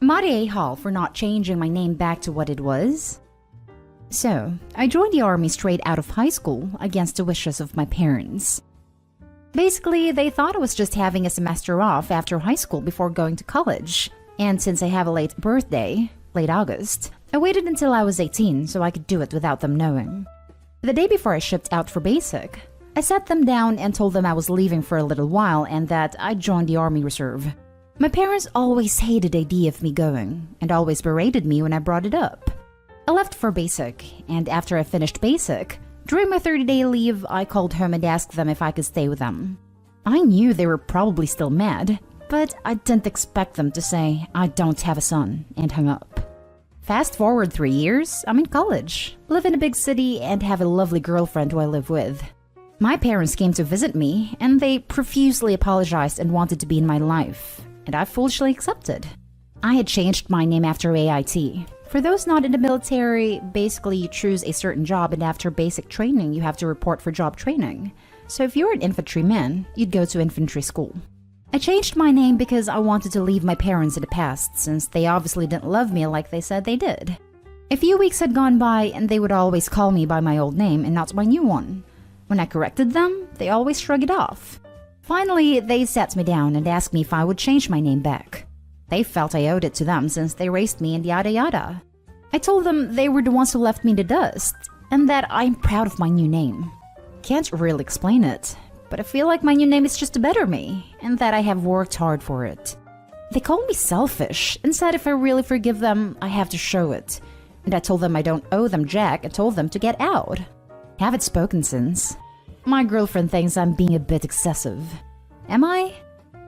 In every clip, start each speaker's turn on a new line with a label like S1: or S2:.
S1: Am I the a-hole for not changing my name back to what it was? So, I joined the army straight out of high school against the wishes of my parents. Basically, they thought I was just having a semester off after high school before going to college. And since I have a late birthday, late August, I waited until I was 18 so I could do it without them knowing. The day before I shipped out for basic, I sat them down and told them I was leaving for a little while and that I'd joined the Army Reserve. My parents always hated the idea of me going, and always berated me when I brought it up. I left for basic, and after I finished basic, during my 30-day leave, I called home and asked them if I could stay with them. I knew they were probably still mad, but I didn't expect them to say, "I don't have a son," and hung up. Fast forward 3 years, I'm in college, live in a big city, and have a lovely girlfriend who I live with. My parents came to visit me, and they profusely apologized and wanted to be in my life, and I foolishly accepted. I had changed my name after AIT. For those not in the military, basically you choose a certain job and after basic training you have to report for job training. So if you're an infantryman, you'd go to infantry school. I changed my name because I wanted to leave my parents in the past, since they obviously didn't love me like they said they did. A few weeks had gone by and they would always call me by my old name and not my new one. When I corrected them, they always shrugged it off. Finally, they sat me down and asked me if I would change my name back. They felt I owed it to them since they raised me and yada yada. I told them they were the ones who left me in the dust, and that I'm proud of my new name. Can't really explain it, but I feel like my new name is just a better me, and that I have worked hard for it. They called me selfish, and said if I really forgive them, I have to show it. And I told them I don't owe them jack and told them to get out. Haven't spoken since. My girlfriend thinks I'm being a bit excessive. Am I?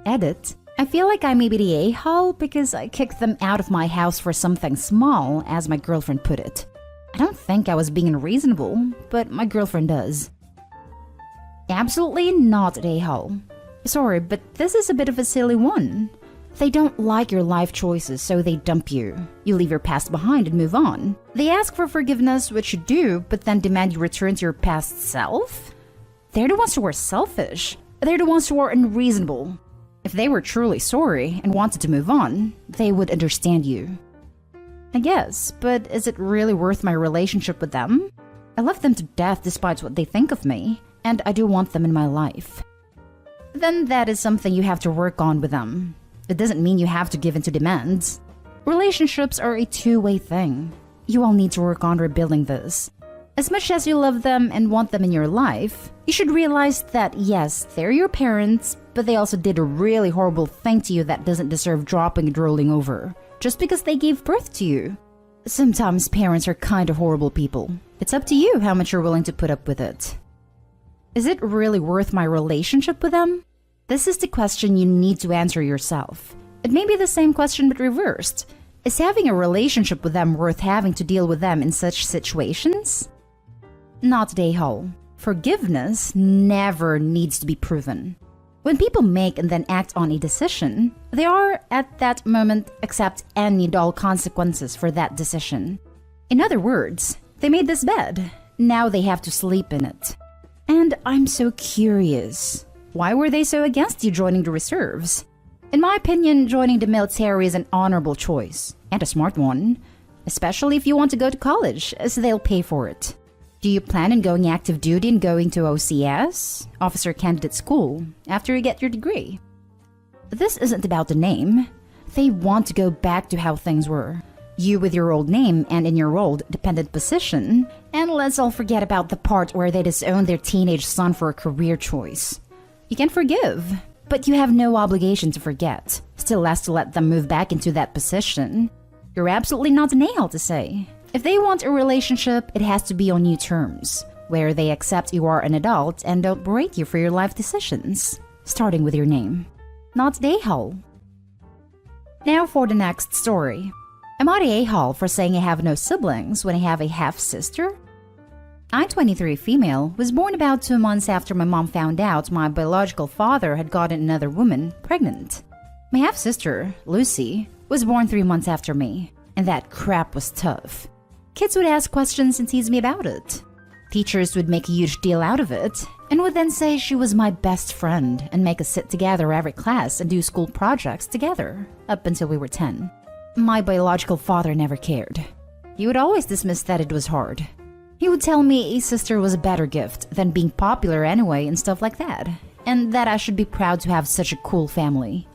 S1: Edit. I feel like I may be the a-hole because I kicked them out of my house for something small, as my girlfriend put it. I don't think I was being unreasonable, but my girlfriend does. Absolutely not an a-hole. Sorry, but this is a bit of a silly one. They don't like your life choices, so they dump you. You leave your past behind and move on. They ask for forgiveness, which you do, but then demand you return to your past self? They're the ones who are selfish. They're the ones who are unreasonable. If they were truly sorry and wanted to move on, they would understand you. I guess, but is it really worth my relationship with them? I love them to death despite what they think of me, and I do want them in my life. Then that is something you have to work on with them. It doesn't mean you have to give in to demands. Relationships are a two-way thing. You all need to work on rebuilding this. As much as you love them and want them in your life, you should realize that yes, they're your parents, but they also did a really horrible thing to you that doesn't deserve dropping and rolling over, just because they gave birth to you. Sometimes parents are kind of horrible people. It's up to you how much you're willing to put up with it. Is it really worth my relationship with them? This is the question you need to answer yourself. It may be the same question but reversed. Is having a relationship with them worth having to deal with them in such situations? Not the whole. Forgiveness never needs to be proven. When people make and then act on a decision, they are, at that moment, accept any and all consequences for that decision. In other words, they made this bed. Now they have to sleep in it. And I'm so curious. Why were they so against you joining the reserves? In my opinion, joining the military is an honorable choice, and a smart one. Especially if you want to go to college, as they'll pay for it. Do you plan on going active duty and going to OCS, Officer Candidate School, after you get your degree? This isn't about the name. They want to go back to how things were. You with your old name and in your old dependent position. And let's all forget about the part where they disowned their teenage son for a career choice. You can forgive, but you have no obligation to forget. Still less to let them move back into that position. You're absolutely not an a-hole to say. If they want a relationship, it has to be on new terms, where they accept you are an adult and don't berate you for your life decisions, starting with your name. Not the a-hole. Now for the next story. Am I the a-hole for saying I have no siblings when I have a half-sister? I'm 23 female, was born about 2 months after my mom found out my biological father had gotten another woman pregnant. My half-sister, Lucy, was born 3 months after me, and that crap was tough. Kids would ask questions and tease me about it. Teachers would make a huge deal out of it, and would then say she was my best friend and make us sit together every class and do school projects together, up until we were 10. My biological father never cared. He would always dismiss that it was hard. He would tell me a sister was a better gift than being popular anyway and stuff like that, and that I should be proud to have such a cool family.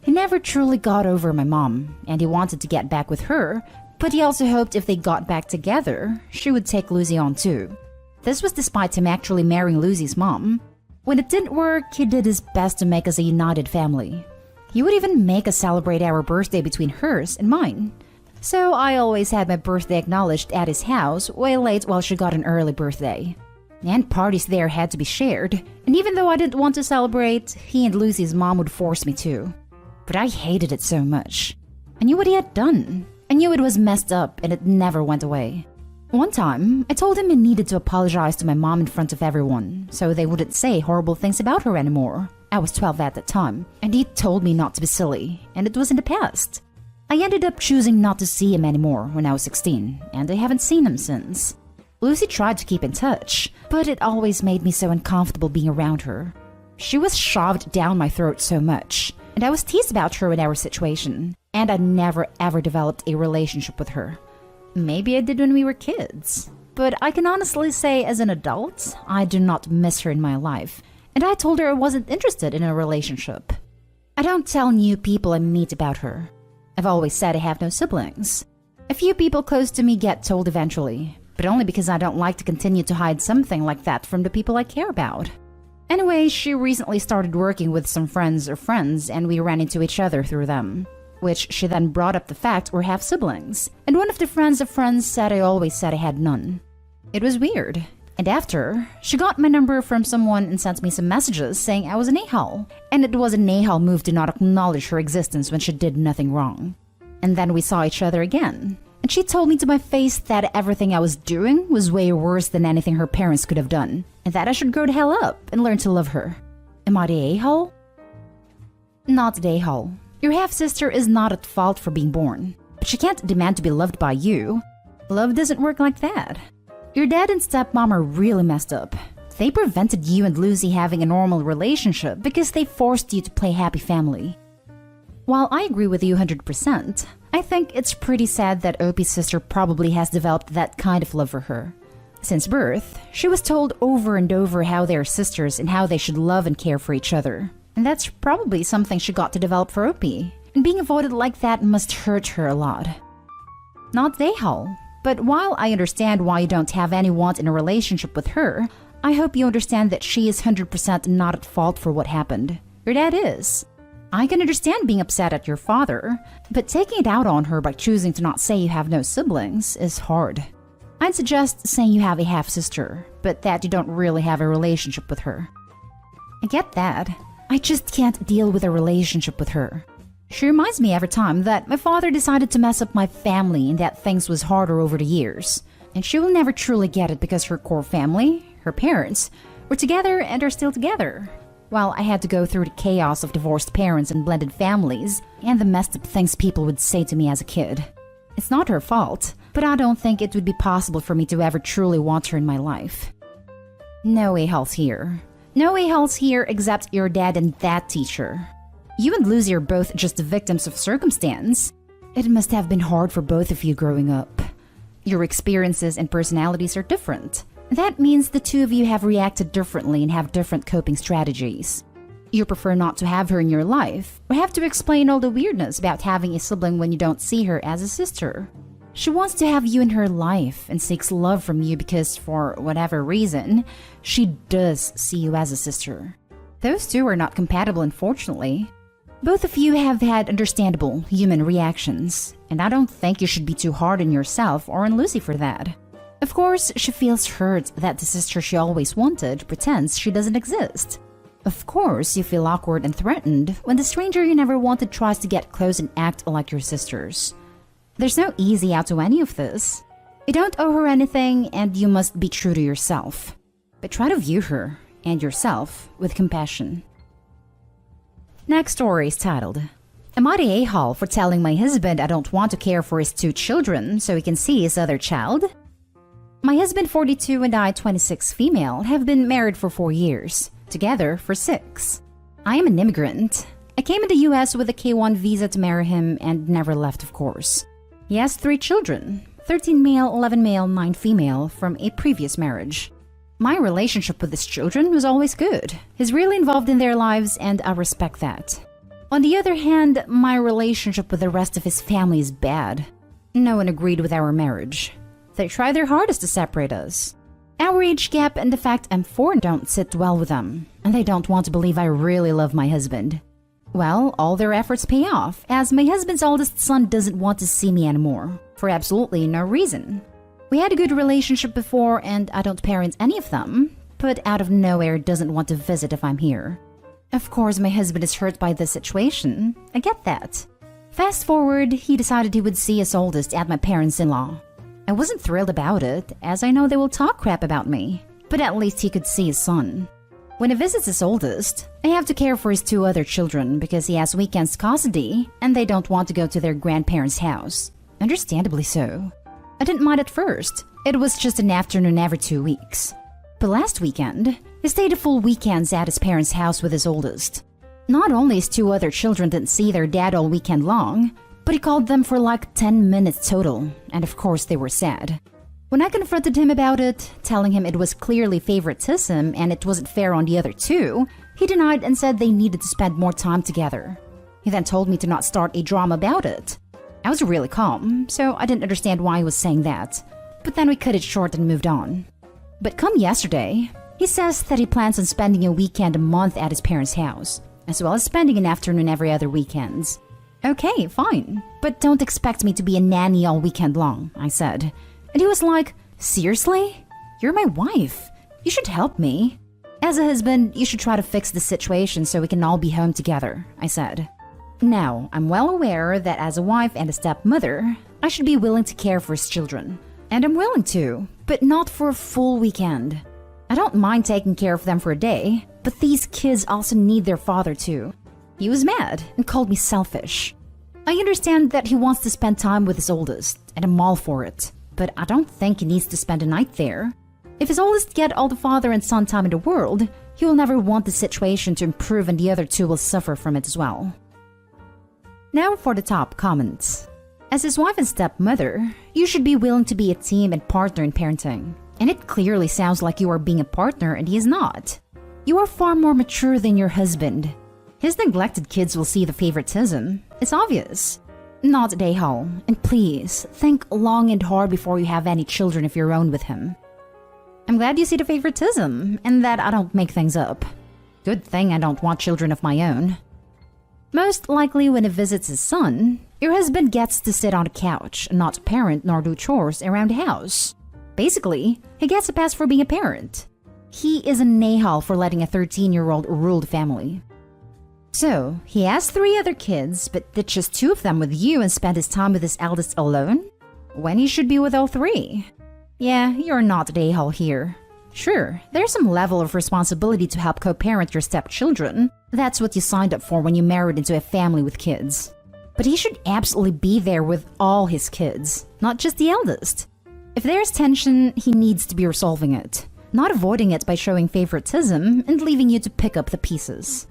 S1: He never truly got over my mom, and he wanted to get back with her, but he also hoped if they got back together, she would take Lucy on too. This was despite him actually marrying Lucy's mom. When it didn't work, he did his best to make us a united family. He would even make us celebrate our birthday between hers and mine. So I always had my birthday acknowledged at his house way late while she got an early birthday. And parties there had to be shared, and even though I didn't want to celebrate, he and Lucy's mom would force me to. But I hated it so much. I knew what he had done. I knew it was messed up and it never went away. One time, I told him I needed to apologize to my mom in front of everyone, so they wouldn't say horrible things about her anymore. I was 12 at the time, and he told me not to be silly, and it was in the past. I ended up choosing not to see him anymore when I was 16, and I haven't seen him since. Lucy tried to keep in touch, but it always made me so uncomfortable being around her. She was shoved down my throat so much, and I was teased about her in our situation, and I never ever developed a relationship with her. Maybe I did when we were kids, but I can honestly say as an adult, I do not miss her in my life, and I told her I wasn't interested in a relationship. I don't tell new people I meet about her. I've always said I have no siblings. A few people close to me get told eventually, but only because I don't like to continue to hide something like that from the people I care about. Anyway, she recently started working with some friends of friends, and we ran into each other through them. Which she then brought up the fact we're half-siblings, and one of the friends of friends said I always said I had none. It was weird, and after, she got my number from someone and sent me some messages saying I was an a-hole, and it was an a-hole move to not acknowledge her existence when she did nothing wrong. And then we saw each other again, and she told me to my face that everything I was doing was way worse than anything her parents could have done, and that I should grow the hell up and learn to love her. Am I the a-hole? Not the a-hole. Your half-sister is not at fault for being born, but she can't demand to be loved by you. Love doesn't work like that. Your dad and stepmom are really messed up. They prevented you and Lucy having a normal relationship because they forced you to play happy family. While I agree with you 100%, I think it's pretty sad that Opie's sister probably has developed that kind of love for her. Since birth, she was told over and over how they're sisters and how they should love and care for each other. And that's probably something she got to develop for Opie. And being avoided like that must hurt her a lot. Not they, Hal. But while I understand why you don't have any want in a relationship with her, I hope you understand that she is 100% not at fault for what happened. Your dad is. I can understand being upset at your father, but taking it out on her by choosing to not say you have no siblings is hard. I'd suggest saying you have a half-sister, but that you don't really have a relationship with her. I get that. I just can't deal with a relationship with her. She reminds me every time that my father decided to mess up my family and that things was harder over the years. And she will never truly get it because her core family, her parents, were together and are still together. While I had to go through the chaos of divorced parents and blended families and the messed up things people would say to me as a kid. It's not her fault, but I don't think it would be possible for me to ever truly want her in my life. No a-holes here. No a-holes here except your dad and that teacher. You and Lucy are both just the victims of circumstance. It must have been hard for both of you growing up. Your experiences and personalities are different. That means the two of you have reacted differently and have different coping strategies. You prefer not to have her in your life, or have to explain all the weirdness about having a sibling when you don't see her as a sister. She wants to have you in her life and seeks love from you because, for whatever reason, she does see you as a sister. Those two are not compatible, unfortunately. Both of you have had understandable human reactions, and I don't think you should be too hard on yourself or on Lucy for that. Of course, she feels hurt that the sister she always wanted pretends she doesn't exist. Of course, you feel awkward and threatened when the stranger you never wanted tries to get close and act like your sisters. There's no easy out to any of this. You don't owe her anything, and you must be true to yourself. But try to view her, and yourself, with compassion. Next story is titled, Am I the a-hole for telling my husband I don't want to care for his 2 children so he can see his other child? My husband, 42, and I, 26, female, have been married for 4 years, together for 6. I am an immigrant. I came in the US with a K-1 visa to marry him and never left, of course. He has 3 children, 13 male, 11 male, 9 female, from a previous marriage. My relationship with his children was always good. He's really involved in their lives and I respect that. On the other hand, my relationship with the rest of his family is bad. No one agreed with our marriage. They tried their hardest to separate us. Our age gap and the fact I'm foreign don't sit well with them, and they don't want to believe I really love my husband. Well, all their efforts pay off, as my husband's oldest son doesn't want to see me anymore, for absolutely no reason. We had a good relationship before and I don't parent any of them, but out of nowhere doesn't want to visit if I'm here. Of course, my husband is hurt by this situation. I get that. Fast forward, he decided he would see his oldest at my parents-in-law. I wasn't thrilled about it, as I know they will talk crap about me, but at least he could see his son. When he visits his oldest, I have to care for his 2 other children because he has weekends custody and they don't want to go to their grandparents' house. Understandably so. I didn't mind at first. It was just an afternoon every 2 weeks. But last weekend, he stayed a full weekend at his parents' house with his oldest. Not only his 2 other children didn't see their dad all weekend long, but he called them for like 10 minutes total, and of course they were sad. When I confronted him about it, telling him it was clearly favoritism and it wasn't fair on the other 2, he denied and said they needed to spend more time together. He then told me to not start a drama about it. I was really calm, so I didn't understand why he was saying that, but then we cut it short and moved on. But come yesterday, he says that he plans on spending a weekend a month at his parents' house, as well as spending an afternoon every other weekends. Okay, fine, but don't expect me to be a nanny all weekend long, I said. And he was like, seriously? You're my wife. You should help me. As a husband, you should try to fix the situation so we can all be home together, I said. Now, I'm well aware that as a wife and a stepmother, I should be willing to care for his children. And I'm willing to, but not for a full weekend. I don't mind taking care of them for a day, but these kids also need their father too. He was mad and called me selfish. I understand that he wants to spend time with his oldest, and I'm all for it, but I don't think he needs to spend a night there. If his oldest get all the father and son time in the world, he will never want the situation to improve and the other 2 will suffer from it as well. Now for the top comments. As his wife and stepmother, you should be willing to be a team and partner in parenting. And it clearly sounds like you are being a partner and he is not. You are far more mature than your husband. His neglected kids will see the favoritism. It's obvious. Not Dayhal, and please, think long and hard before you have any children of your own with him. I'm glad you see the favoritism, and that I don't make things up. Good thing I don't want children of my own. Most likely when he visits his son, your husband gets to sit on a couch, and not parent nor do chores around the house. Basically, he gets a pass for being a parent. He is a Nahal for letting a 13-year-old rule the family. So, he has 3 other kids, but ditches 2 of them with you and spend his time with his eldest alone? When he should be with all 3. Yeah, you're not Nahal here. Sure, there's some level of responsibility to help co-parent your stepchildren. That's what you signed up for when you married into a family with kids. But he should absolutely be there with all his kids, not just the eldest. If there's tension, he needs to be resolving it, not avoiding it by showing favoritism and leaving you to pick up the pieces.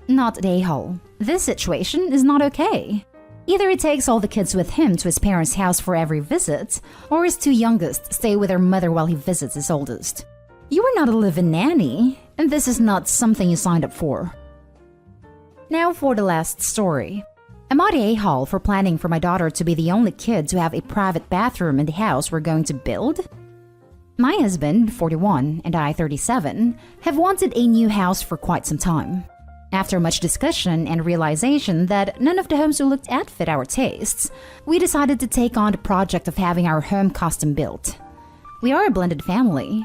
S1: Not Nahal. This situation is not okay. Either he takes all the kids with him to his parents' house for every visit, or his 2 youngest stay with their mother while he visits his oldest. You are not a live-in nanny, and this is not something you signed up for. Now for the last story. I'm not a-hole for planning for my daughter to be the only kid to have a private bathroom in the house we're going to build. My husband, 41, and I, 37, have wanted a new house for quite some time. After much discussion and realization that none of the homes we looked at fit our tastes, we decided to take on the project of having our home custom built. We are a blended family.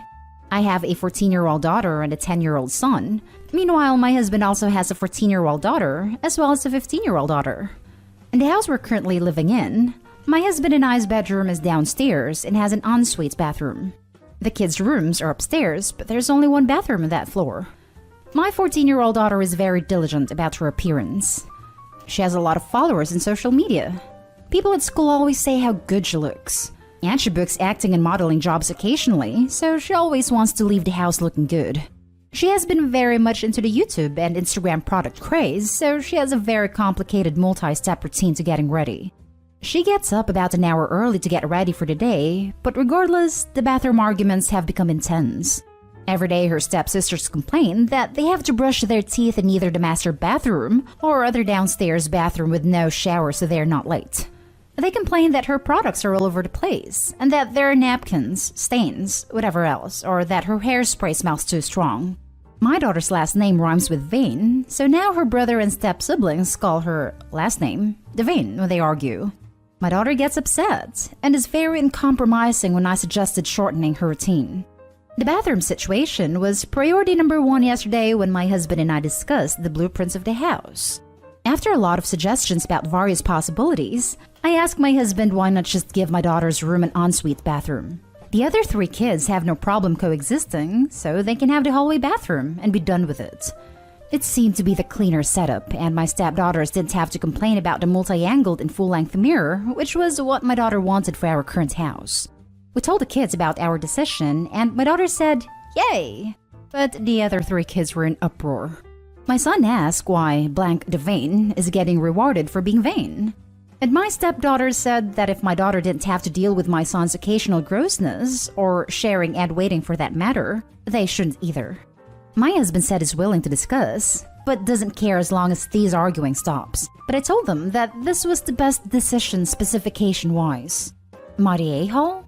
S1: I have a 14-year-old daughter and a 10-year-old son. Meanwhile, my husband also has a 14-year-old daughter, as well as a 15-year-old daughter. In the house we're currently living in, my husband and I's bedroom is downstairs and has an ensuite bathroom. The kids' rooms are upstairs, but there's only one bathroom on that floor. My 14-year-old daughter is very diligent about her appearance. She has a lot of followers in social media. People at school always say how good she looks. And she books acting and modeling jobs occasionally, so she always wants to leave the house looking good. She has been very much into the YouTube and Instagram product craze, so she has a very complicated multi-step routine to getting ready. She gets up about an hour early to get ready for the day, but regardless, the bathroom arguments have become intense. Every day her stepsisters complain that they have to brush their teeth in either the master bathroom or other downstairs bathroom with no shower so they are not late. They complain that her products are all over the place, and that there are napkins, stains, whatever else, or that her hairspray smells too strong. My daughter's last name rhymes with Vane, so now her brother and step-siblings call her last name Devane when they argue. My daughter gets upset, and is very uncompromising when I suggested shortening her routine. The bathroom situation was priority number 1 yesterday when my husband and I discussed the blueprints of the house. After a lot of suggestions about various possibilities, I asked my husband why not just give my daughter's room an ensuite bathroom. The other 3 kids have no problem coexisting, so they can have the hallway bathroom and be done with it. It seemed to be the cleaner setup, and my stepdaughters didn't have to complain about the multi-angled and full-length mirror, which was what my daughter wanted for our current house. We told the kids about our decision, and my daughter said, "Yay!" But the other 3 kids were in uproar. My son asked why blank Devane is getting rewarded for being vain. And my stepdaughter said that if my daughter didn't have to deal with my son's occasional grossness, or sharing and waiting for that matter, they shouldn't either. My husband said he's willing to discuss, but doesn't care as long as these arguing stops. But I told them that this was the best decision specification-wise. Am I the a-hole?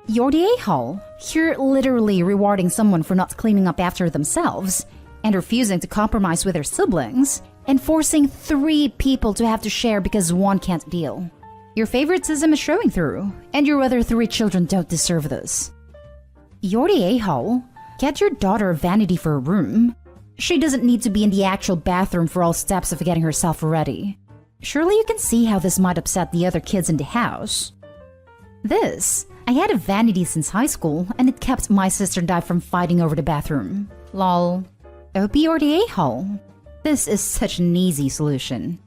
S1: You're the a-hole. You're literally rewarding someone for not cleaning up after themselves, and refusing to compromise with their siblings, and forcing 3 people to have to share because one can't deal. Your favoritism is showing through, and your other 3 children don't deserve this. You're the a-hole. Get your daughter a vanity for a room. She doesn't need to be in the actual bathroom for all steps of getting herself ready. Surely you can see how this might upset the other kids in the house. I had a vanity since high school, and it kept my sister and I from fighting over the bathroom. Lol. OP or the a-hole. This is such an easy solution.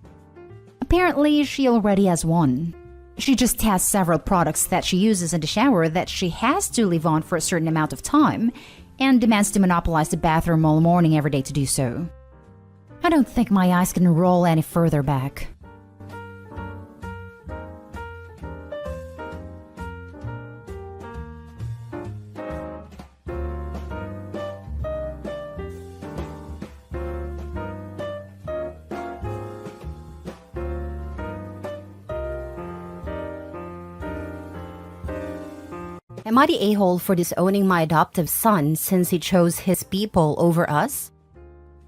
S1: Apparently, she already has one. She just has several products that she uses in the shower that she has to leave on for a certain amount of time, and demands to monopolize the bathroom all morning every day to do so. I don't think my eyes can roll any further back. Am I the a-hole for disowning my adoptive son since he chose his people over us?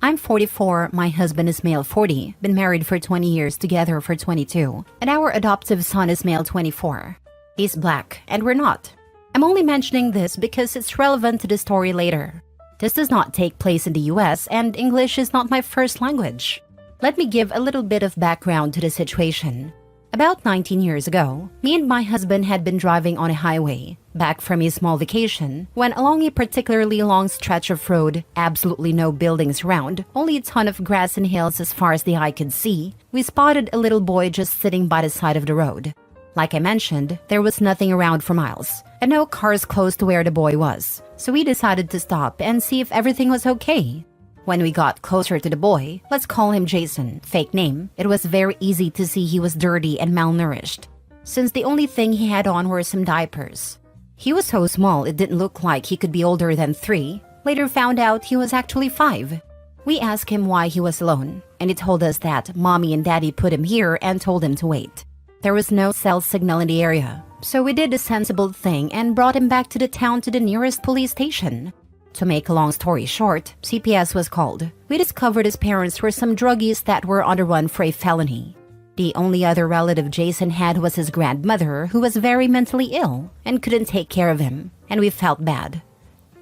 S1: I'm 44, my husband is male 40, been married for 20 years, together for 22, and our adoptive son is male 24. He's black, and we're not. I'm only mentioning this because it's relevant to the story later. This does not take place in the US, and English is not my first language. Let me give a little bit of background to the situation. About 19 years ago, me and my husband had been driving on a highway, back from a small vacation, when along a particularly long stretch of road, absolutely no buildings around, only a ton of grass and hills as far as the eye could see, we spotted a little boy just sitting by the side of the road. Like I mentioned, there was nothing around for miles, and no cars close to where the boy was, so we decided to stop and see if everything was okay. When we got closer to the boy, let's call him Jason, fake name, it was very easy to see he was dirty and malnourished, since the only thing he had on were some diapers. He was so small it didn't look like he could be older than 3, later found out he was actually 5. We asked him why he was alone, and he told us that mommy and daddy put him here and told him to wait. There was no cell signal in the area, so we did a sensible thing and brought him back to the town to the nearest police station. To make a long story short, CPS was called. We discovered his parents were some druggies that were on the run for a felony. The only other relative Jason had was his grandmother, who was very mentally ill and couldn't take care of him, and we felt bad.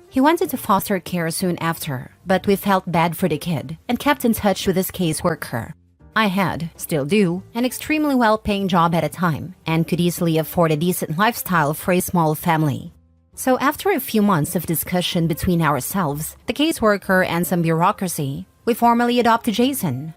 S1: He went into foster care soon after, but we felt bad for the kid and kept in touch with his caseworker. I had, still do, an extremely well-paying job at a time and could easily afford a decent lifestyle for a small family. So after a few months of discussion between ourselves, the caseworker, and some bureaucracy, we formally adopted Jason.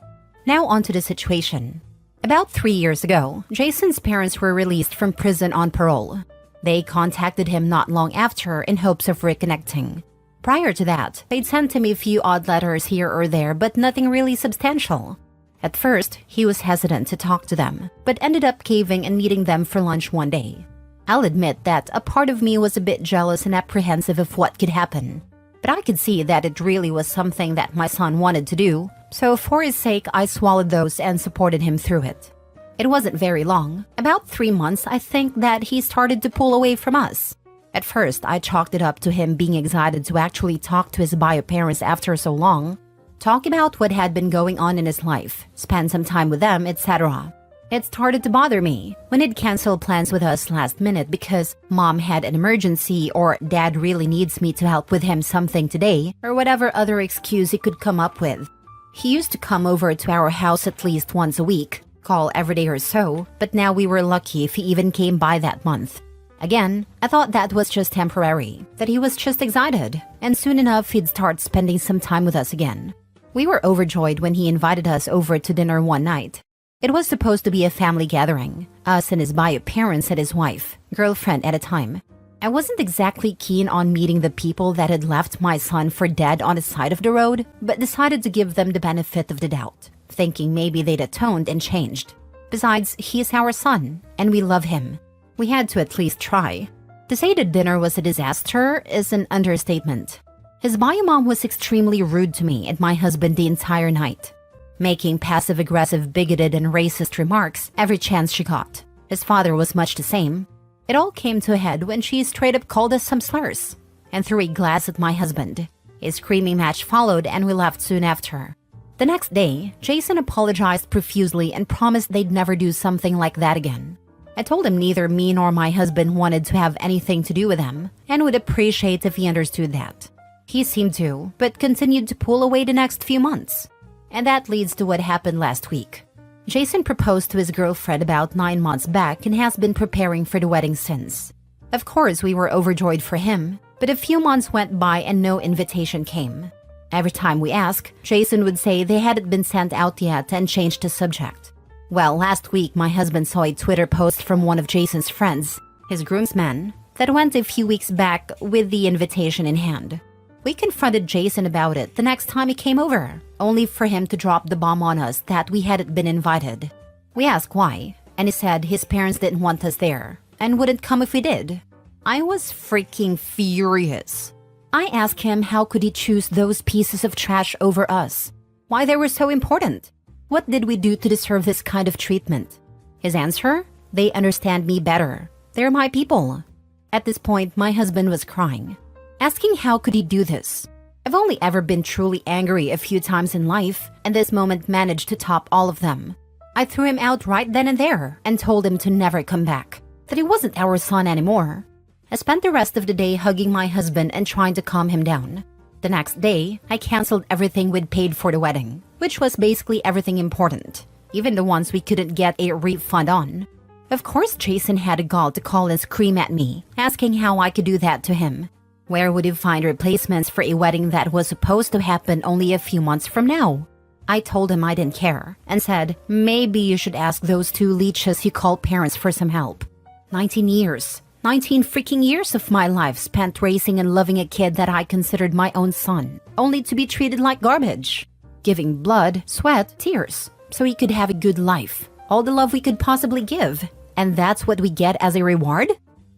S1: Now onto the situation. About 3 years ago, Jason's parents were released from prison on parole. They contacted him not long after in hopes of reconnecting.
S2: Prior to that, they'd sent him a few odd letters here or there, but nothing really substantial. At first, he was hesitant to talk to them, but ended up caving and meeting them for lunch one day. I'll admit that a part of me was a bit jealous and apprehensive of what could happen. But I could see that it really was something that my son wanted to do, so for his sake, I swallowed those and supported him through it. It wasn't very long, about 3 months, I think, that he started to pull away from us. At first, I chalked it up to him being excited to actually talk to his bio parents after so long, talk about what had been going on in his life, spend some time with them, etc. It started to bother me when he'd cancel plans with us last minute because mom had an emergency or dad really needs me to help with him something today or whatever other excuse he could come up with. He used to come over to our house at least once a week, call every day or so, but now we were lucky if he even came by that month. Again, I thought that was just temporary, that he was just excited, and soon enough he'd start spending some time with us again. We were overjoyed when he invited us over to dinner one night. It was supposed to be a family gathering, us and his bio parents and his wife, girlfriend at a time. I wasn't exactly keen on meeting the people that had left my son for dead on the side of the road, but decided to give them the benefit of the doubt, thinking maybe they'd atoned and changed. Besides, he's our son, and we love him. We had to at least try. To say the dinner was a disaster is an understatement. His bio mom was extremely rude to me and my husband the entire night, making passive-aggressive, bigoted, and racist remarks every chance she got. His father was much the same. It all came to a head when she straight-up called us some slurs and threw a glass at my husband. A screaming match followed and we left soon after. The next day, Jason apologized profusely and promised they'd never do something like that again. I told him neither me nor my husband wanted to have anything to do with him and would appreciate if he understood that. He seemed to, but continued to pull away the next few months. And that leads to what happened last week. Jason proposed to his girlfriend about 9 months back and has been preparing for the wedding since. Of course, we were overjoyed for him, but a few months went by and no invitation came. Every time we asked, Jason would say they hadn't been sent out yet and changed the subject. Well, last week my husband saw a Twitter post from one of Jason's friends, his groomsman, that went a few weeks back with the invitation in hand. We confronted Jason about it the next time he came over, only for him to drop the bomb on us that we hadn't been invited. We asked why, and he said his parents didn't want us there, and wouldn't come if we did. I was freaking furious. I asked him how could he choose those pieces of trash over us, why they were so important. What did we do to deserve this kind of treatment? His answer? They understand me better. They're my people. At this point, my husband was crying, asking how could he do this. I've only ever been truly angry a few times in life, and this moment managed to top all of them. I threw him out right then and there and told him to never come back, that he wasn't our son anymore. I spent the rest of the day hugging my husband and trying to calm him down. The next day, I canceled everything we'd paid for the wedding, which was basically everything important, even the ones we couldn't get a refund on. Of course, Jason had a gall to call and scream at me, asking how I could do that to him. Where would he find replacements for a wedding that was supposed to happen only a few months from now? I told him I didn't care, and said, maybe you should ask those 2 leeches you call parents for some help. 19 freaking years of my life spent raising and loving a kid that I considered my own son, only to be treated like garbage. Giving blood, sweat, tears, so he could have a good life. All the love we could possibly give. And that's what we get as a reward?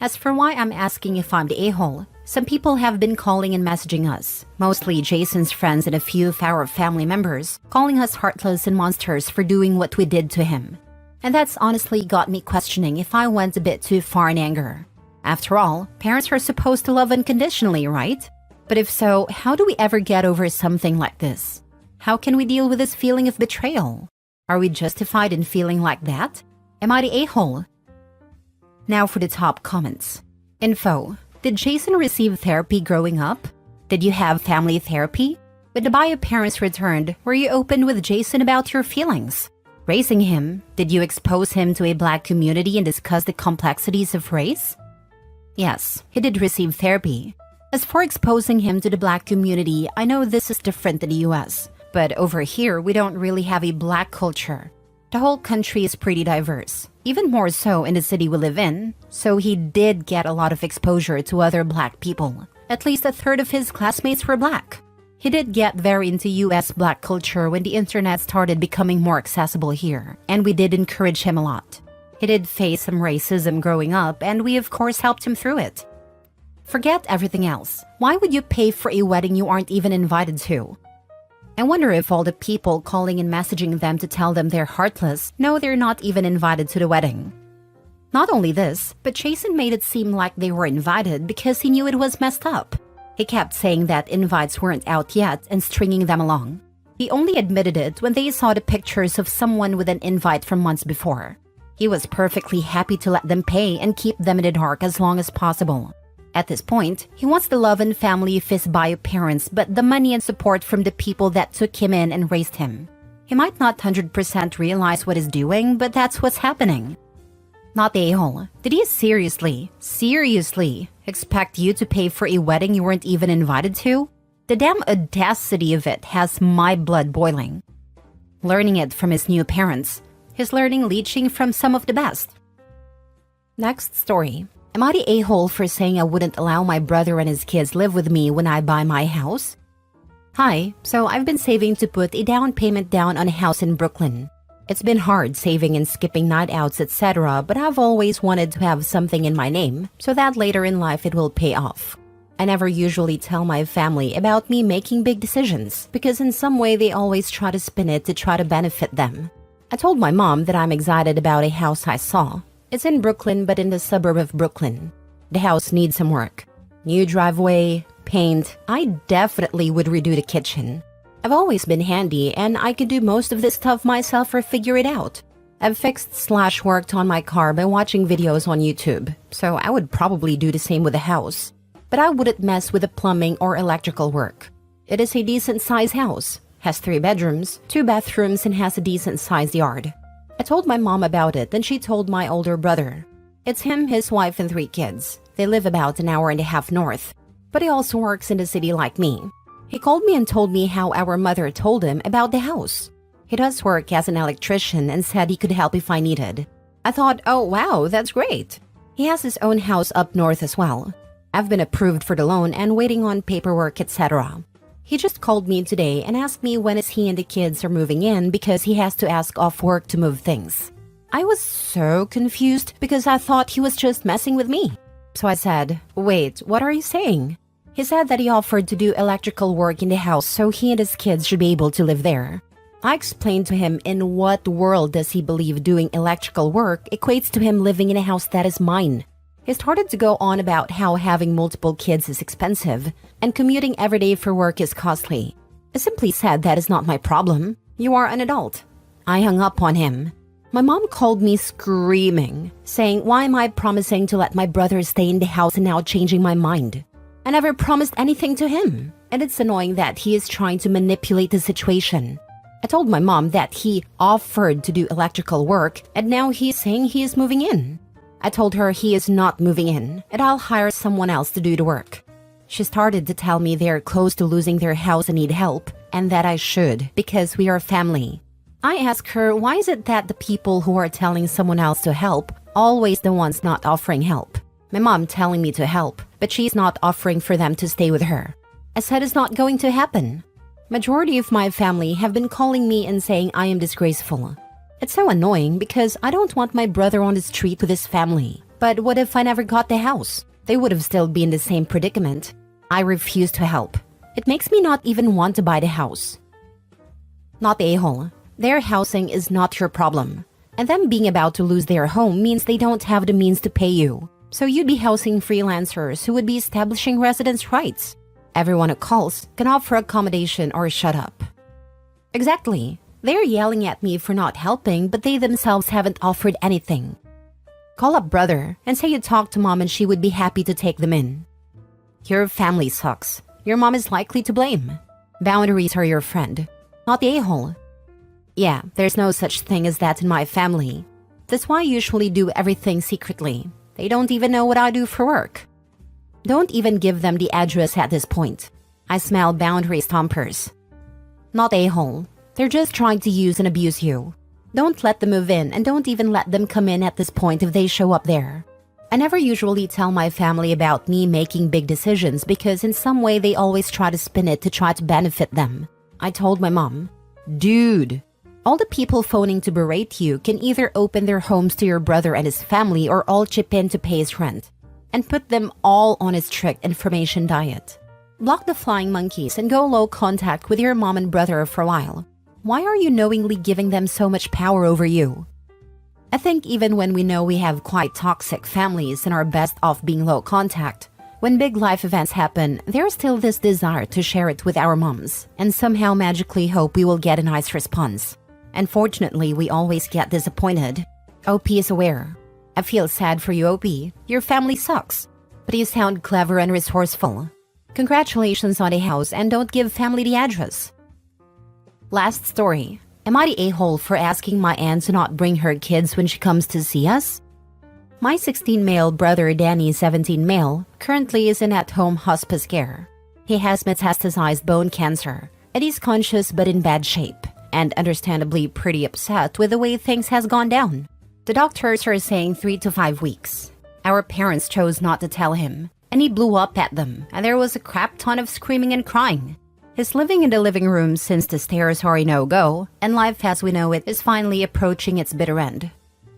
S2: As for why I'm asking if I'm the a-hole, some people have been calling and messaging us, mostly Jason's friends and a few of our family members, calling us heartless and monsters for doing what we did to him. And that's honestly got me questioning if I went a bit too far in anger. After all, parents are supposed to love unconditionally, right? But if so, how do we ever get over something like this? How can we deal with this feeling of betrayal? Are we justified in feeling like that? Am I the a-hole? Now for the top comments. Info. Did Jason receive therapy growing up? Did you have family therapy? When the bio parents returned, were you open with Jason about your feelings? Raising him, did you expose him to a black community and discuss the complexities of race? Yes, he did receive therapy. As for exposing him to the black community, I know this is different in the US, but over here we don't really have a black culture. The whole country is pretty diverse, even more so in the city we live in, so he did get a lot of exposure to other black people. At least a third of his classmates were black. He did get very into US black culture when the internet started becoming more accessible here, and we did encourage him a lot. He did face some racism growing up, and we of course helped him through it. Forget everything else. Why would you pay for a wedding you aren't even invited to? I wonder if all the people calling and messaging them to tell them they're heartless know they're not even invited to the wedding. Not only this, but Jason made it seem like they were invited because he knew it was messed up. He kept saying that invites weren't out yet and stringing them along. He only admitted it when they saw the pictures of someone with an invite from months before. He was perfectly happy to let them pay and keep them in the dark as long as possible. At this point, he wants the love and family of his bio parents, but the money and support from the people that took him in and raised him. He might not 100% realize what he's doing, but that's what's happening. Not the a-hole. Did he seriously expect you to pay for a wedding you weren't even invited to? The damn audacity of it has my blood boiling. Learning it from his new parents. His learning leeching from some of the best. Next story. Am I the a-hole for saying I wouldn't allow my brother and his kids live with me when I buy my house? Hi, so I've been saving to put a down payment down on a house in Brooklyn. It's been hard saving and skipping night outs, etc., but I've always wanted to have something in my name so that later in life it will pay off. I never usually tell my family about me making big decisions because in some way they always try to spin it to try to benefit them. I told my mom that I'm excited about a house I saw. It's in Brooklyn, but in the suburb of Brooklyn. The house needs some work. New driveway, paint. I definitely would redo the kitchen. I've always been handy, and I could do most of this stuff myself or figure it out. I've fixed/worked on my car by watching videos on YouTube, so I would probably do the same with the house. But I wouldn't mess with the plumbing or electrical work. It is a decent-sized house, has 3 bedrooms, 2 bathrooms, and has a decent-sized yard. I told my mom about it, and she told my older brother. It's him, his wife, and 3 kids. They live about an hour and a half north, but he also works in the city like me. He called me and told me how our mother told him about the house. He does work as an electrician and said he could help if I needed. I thought, oh wow, that's great. He has his own house up north as well. I've been approved for the loan and waiting on paperwork, etc. He just called me today and asked me when is he and the kids are moving in because he has to ask off work to move things. I was so confused because I thought he was just messing with me. So I said, wait, what are you saying? He said that he offered to do electrical work in the house so he and his kids should be able to live there. I explained to him in what world does he believe doing electrical work equates to him living in a house that is mine. He started to go on about how having multiple kids is expensive and commuting every day for work is costly. I simply said that is not my problem. You are an adult. I hung up on him. My mom called me screaming, saying, why am I promising to let my brother stay in the house and now changing my mind? I never promised anything to him, and it's annoying that he is trying to manipulate the situation. I told my mom that he offered to do electrical work, and now he's saying he is moving in. I told her he is not moving in, and I'll hire someone else to do the work. She started to tell me they're close to losing their house and need help, and that I should, because we are family. I asked her, why is it that the people who are telling someone else to help always the ones not offering help? My mom telling me to help, but she's not offering for them to stay with her. I said it's not going to happen. Majority of my family have been calling me and saying I am disgraceful. It's so annoying because I don't want my brother on the street with his family. But what if I never got the house? They would have still been in the same predicament. I refuse to help. It makes me not even want to buy the house. Not the a-hole. Their housing is not your problem. And them being about to lose their home means they don't have the means to pay you. So you'd be housing freelancers who would be establishing residence rights. Everyone who calls can offer accommodation or shut up. Exactly. They're yelling at me for not helping, but they themselves haven't offered anything. Call up brother and say you talked to mom and she would be happy to take them in. Your family sucks. Your mom is likely to blame. Boundaries are your friend, not the a-hole. Yeah, there's no such thing as that in my family. That's why I usually do everything secretly. They don't even know what I do for work. Don't even give them the address at this point. I smell boundary stompers. Not a-hole. They're just trying to use and abuse you. Don't let them move in and don't even let them come in at this point if they show up there. I never usually tell my family about me making big decisions because in some way they always try to spin it to try to benefit them. I told my mom, "Dude, all the people phoning to berate you can either open their homes to your brother and his family or all chip in to pay his rent and put them all on a strict information diet. Block the flying monkeys and go low contact with your mom and brother for a while. Why are you knowingly giving them so much power over you?" I think even when we know we have quite toxic families and are best off being low contact, when big life events happen, there's still this desire to share it with our moms and somehow magically hope we will get a nice response. Unfortunately, we always get disappointed. OP is aware. I feel sad for you, OP. Your family sucks, but you sound clever and resourceful. Congratulations on a house and don't give family the address. Last story. Am I the a-hole for asking my aunt to not bring her kids when she comes to see us? My 16-male brother Danny, 17-male, currently is in at-home hospice care. He has metastasized bone cancer, and he's conscious but in bad shape, and understandably pretty upset with the way things has gone down. The doctors are saying 3 to 5 weeks. Our parents chose not to tell him, and he blew up at them, and there was a crap ton of screaming and crying. He's living in the living room since the stairs are a no-go, and life as we know it is finally approaching its bitter end.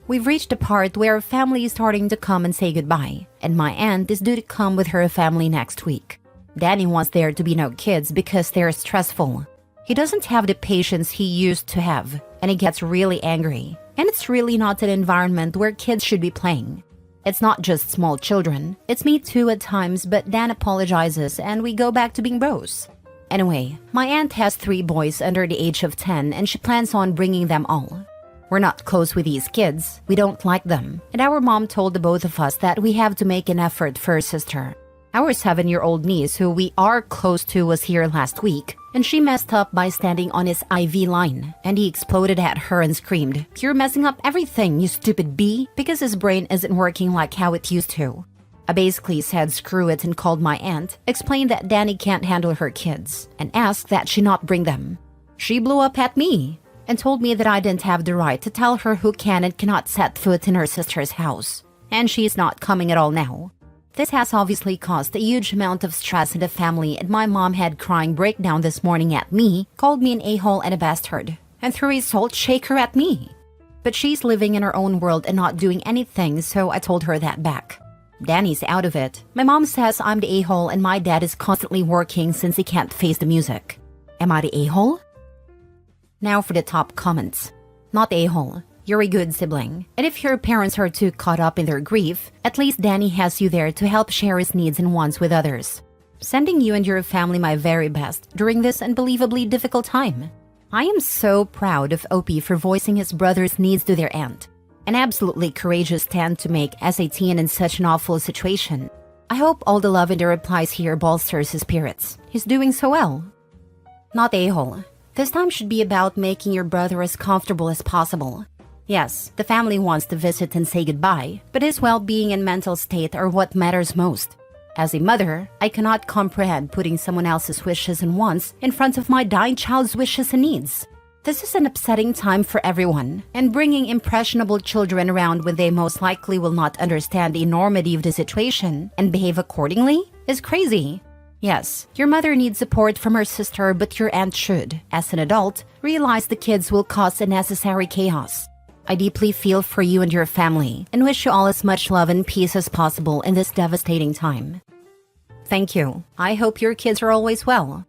S2: We've reached a part where family is starting to come and say goodbye, and my aunt is due to come with her family next week. Danny wants there to be no kids because they're stressful. He doesn't have the patience he used to have, and he gets really angry. And it's really not an environment where kids should be playing. It's not just small children, it's me too at times, but Dan apologizes and we go back to being bros. Anyway, my aunt has 3 boys under the age of 10 and she plans on bringing them all. We're not close with these kids, we don't like them, and our mom told the both of us that we have to make an effort for her sister. Our 7-year-old niece, who we are close to, was here last week, and she messed up by standing on his IV line, and he exploded at her and screamed, "You're messing up everything, you stupid bee," because his brain isn't working like how it used to. I basically said screw it and called my aunt, explained that Danny can't handle her kids, and asked that she not bring them. She blew up at me and told me that I didn't have the right to tell her who can and cannot set foot in her sister's house, and she's not coming at all now. This has obviously caused a huge amount of stress in the family, and my mom had crying breakdown this morning at me, called me an a-hole and a bastard, and threw a salt shaker at me. But she's living in her own world and not doing anything, so I told her that back. Danny's out of it. My mom says I'm the a-hole and my dad is constantly working since he can't face the music. Am I the a-hole? Now for the top comments. Not a-hole. You're a good sibling. And if your parents are too caught up in their grief, at least Danny has you there to help share his needs and wants with others. Sending you and your family my very best during this unbelievably difficult time. I am so proud of Opie for voicing his brother's needs to their aunt. An absolutely courageous stand to make as a teen in such an awful situation. I hope all the love in the replies here bolsters his spirits. He's doing so well. Not a-hole. This time should be about making your brother as comfortable as possible. Yes, the family wants to visit and say goodbye, but his well-being and mental state are what matters most. As a mother, I cannot comprehend putting someone else's wishes and wants in front of my dying child's wishes and needs. This is an upsetting time for everyone, and bringing impressionable children around when they most likely will not understand the enormity of the situation and behave accordingly is crazy. Yes, your mother needs support from her sister, but your aunt should, as an adult, realize the kids will cause unnecessary chaos. I deeply feel for you and your family, and wish you all as much love and peace as possible in this devastating time. Thank you. I hope your kids are always well.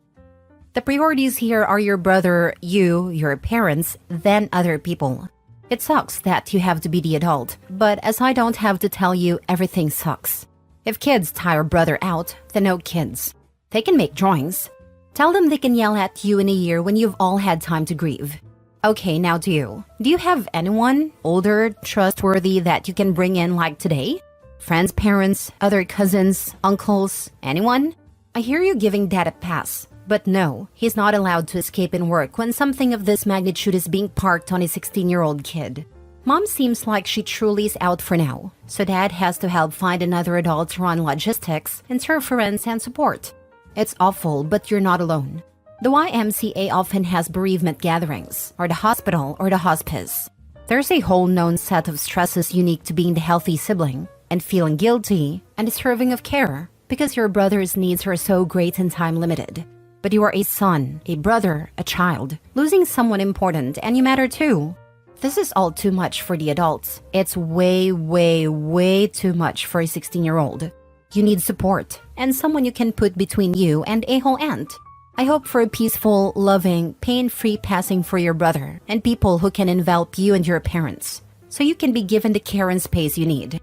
S2: The priorities here are your brother, you, your parents, then other people. It sucks that you have to be the adult, but as I don't have to tell you, everything sucks. If kids tire brother out, then no kids. They can make drawings. Tell them they can yell at you in a year when you've all had time to grieve. Okay, now to you. Do you have anyone, older, trustworthy, that you can bring in like today? Friends, parents, other cousins, uncles, anyone? I hear you giving Dad a pass. But no, he's not allowed to escape and work when something of this magnitude is being parked on a 16-year-old kid. Mom seems like she truly is out for now, so Dad has to help find another adult to run logistics, interference, and support. It's awful, but you're not alone. The YMCA often has bereavement gatherings, or the hospital, or the hospice. There's a whole known set of stresses unique to being the healthy sibling, and feeling guilty and deserving of care because your brother's needs are so great and time limited. But you are a son, a brother, a child, losing someone important, and you matter too. This is all too much for the adults. It's way, way, way too much for a 16-year-old. You need support and someone you can put between you and a whole aunt. I hope for a peaceful, loving, pain-free passing for your brother and people who can envelop you and your parents, so you can be given the care and space you need.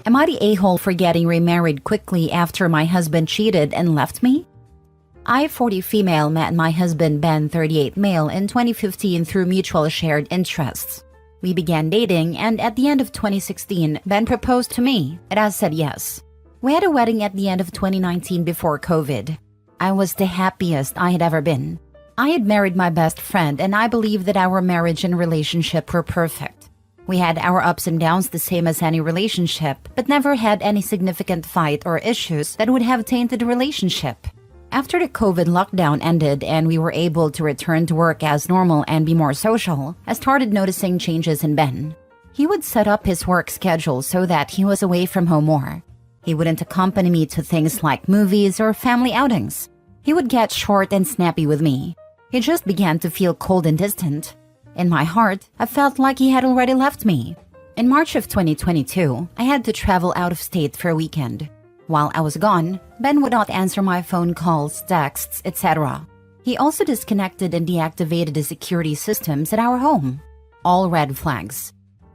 S2: Am I the a-hole for getting remarried quickly after my husband cheated and left me? I, 40 female, met my husband Ben, 38 male, in 2015 through mutual shared interests. We began dating, and at the end of 2016, Ben proposed to me, and I said yes. We had a wedding at the end of 2019 before COVID. I was the happiest I had ever been. I had married my best friend, and I believe that our marriage and relationship were perfect. We had our ups and downs the same as any relationship, but never had any significant fight or issues that would have tainted the relationship. After the COVID lockdown ended and we were able to return to work as normal and be more social, I started noticing changes in Ben. He would set up his work schedule so that he was away from home more. He wouldn't accompany me to things like movies or family outings. He would get short and snappy with me. He just began to feel cold and distant. In my heart, I felt like he had already left me. In March of 2022, I had to travel out of state for a weekend. While I was gone, Ben would not answer my phone calls, texts, etc. He also disconnected and deactivated the security systems at our home. All red flags.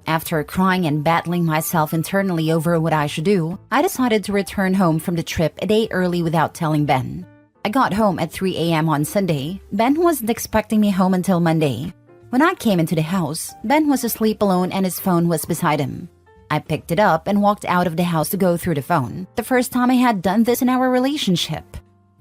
S2: After crying and battling myself internally over what I should do, I decided to return home from the trip a day early without telling Ben. I got home at 3 a.m. on Sunday. Ben wasn't expecting me home until Monday. When I came into the house, Ben was asleep alone and his phone was beside him. I picked it up and walked out of the house to go through the phone, the first time I had done this in our relationship.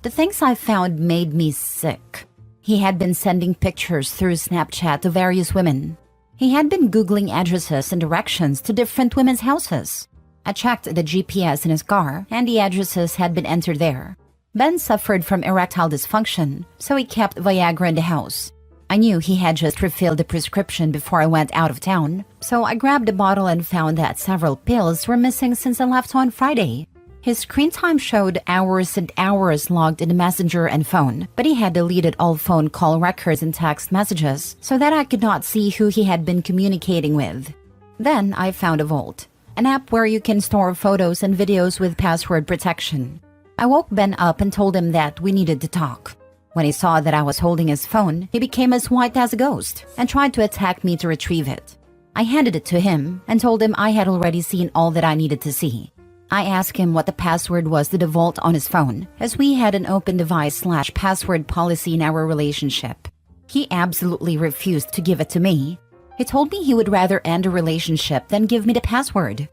S2: The things I found made me sick. He had been sending pictures through Snapchat to various women. He had been Googling addresses and directions to different women's houses. I checked the GPS in his car, and the addresses had been entered there. Ben suffered from erectile dysfunction, so he kept Viagra in the house. I knew he had just refilled the prescription before I went out of town, so I grabbed a bottle and found that several pills were missing since I left on Friday. His screen time showed hours and hours logged in the messenger and phone, but he had deleted all phone call records and text messages so that I could not see who he had been communicating with. Then I found a Vault, an app where you can store photos and videos with password protection. I woke Ben up and told him that we needed to talk. When he saw that I was holding his phone, he became as white as a ghost and tried to attack me to retrieve it. I handed it to him and told him I had already seen all that I needed to see. I asked him what the password was to the Vault on his phone, as we had an open device/password policy in our relationship. He absolutely refused to give it to me. He told me he would rather end a relationship than give me the password.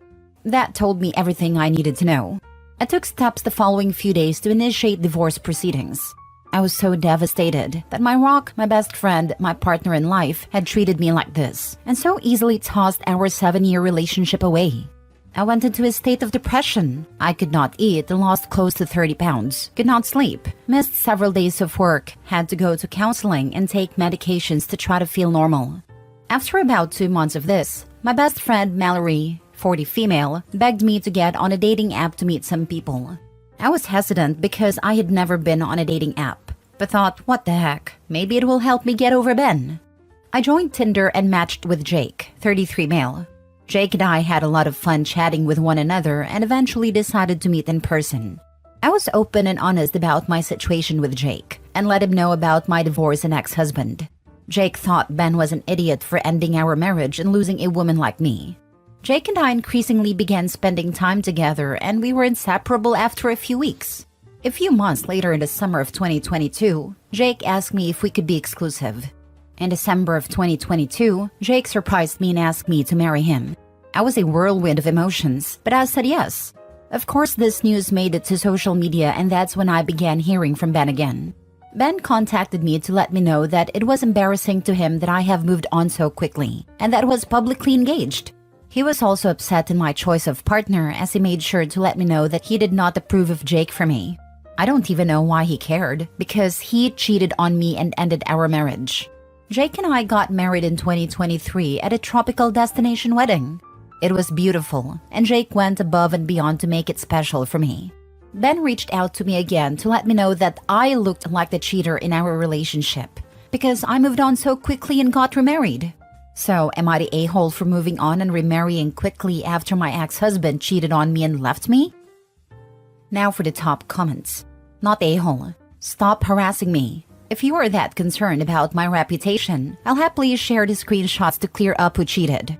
S2: That told me everything I needed to know. I took steps the following few days to initiate divorce proceedings. I was so devastated that my rock, my best friend, my partner in life had treated me like this and so easily tossed our 7-year relationship away. I went into a state of depression. I could not eat and lost close to 30 pounds, could not sleep, missed several days of work, had to go to counseling and take medications to try to feel normal. After about 2 months of this, my best friend Mallory, 40 female, begged me to get on a dating app to meet some people. I was hesitant because I had never been on a dating app, but thought, what the heck, maybe it will help me get over Ben. I joined Tinder and matched with Jake, 33 male. Jake and I had a lot of fun chatting with one another and eventually decided to meet in person. I was open and honest about my situation with Jake and let him know about my divorce and ex-husband. Jake thought Ben was an idiot for ending our marriage and losing a woman like me. Jake and I increasingly began spending time together and we were inseparable after a few weeks. A few months later in the summer of 2022, Jake asked me if we could be exclusive. In December of 2022, Jake surprised me and asked me to marry him. I was a whirlwind of emotions, but I said yes. Of course, this news made it to social media and that's when I began hearing from Ben again. Ben contacted me to let me know that it was embarrassing to him that I have moved on so quickly and that I was publicly engaged. He was also upset in my choice of partner as he made sure to let me know that he did not approve of Jake for me. I don't even know why he cared, because he cheated on me and ended our marriage. Jake and I got married in 2023 at a tropical destination wedding. It was beautiful, and Jake went above and beyond to make it special for me. Ben reached out to me again to let me know that I looked like the cheater in our relationship because I moved on so quickly and got remarried. So, am I the a-hole for moving on and remarrying quickly after my ex-husband cheated on me and left me? Now for the top comments. Not a-hole. Stop harassing me. If you are that concerned about my reputation, I'll happily share the screenshots to clear up who cheated.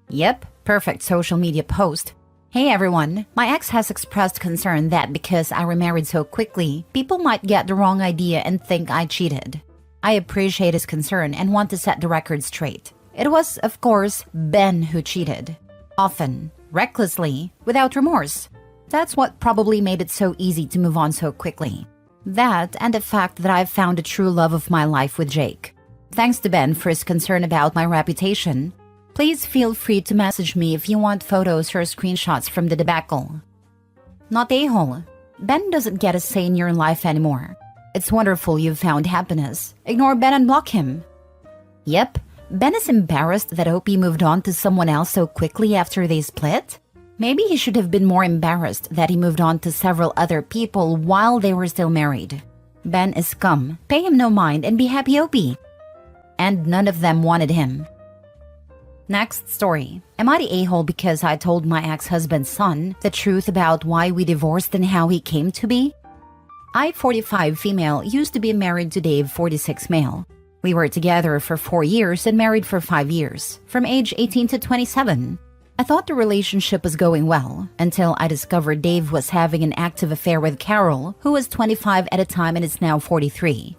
S2: Yep, perfect social media post. Hey everyone, my ex has expressed concern that because I remarried so quickly, people might get the wrong idea and think I cheated. I appreciate his concern and want to set the record straight. It was, of course, Ben who cheated. Often, recklessly, without remorse. That's what probably made it so easy to move on so quickly. That and the fact that I've found the true love of my life with Jake. Thanks to Ben for his concern about my reputation. Please feel free to message me if you want photos or screenshots from the debacle. Not a-hole. Ben doesn't get a say in your life anymore. It's wonderful you've found happiness. Ignore Ben and block him. Yep, Ben is embarrassed that Opie moved on to someone else so quickly after they split. Maybe he should have been more embarrassed that he moved on to several other people while they were still married. Ben is scum. Pay him no mind and be happy, Opie. And none of them wanted him. Next story. Am I the a-hole because I told my ex-husband's son the truth about why we divorced and how he came to be? I, 45 female, used to be married to Dave, 46 male. We were together for 4 years and married for 5 years, from age 18 to 27. I thought the relationship was going well, until I discovered Dave was having an active affair with Carol, who was 25 at the time and is now 43.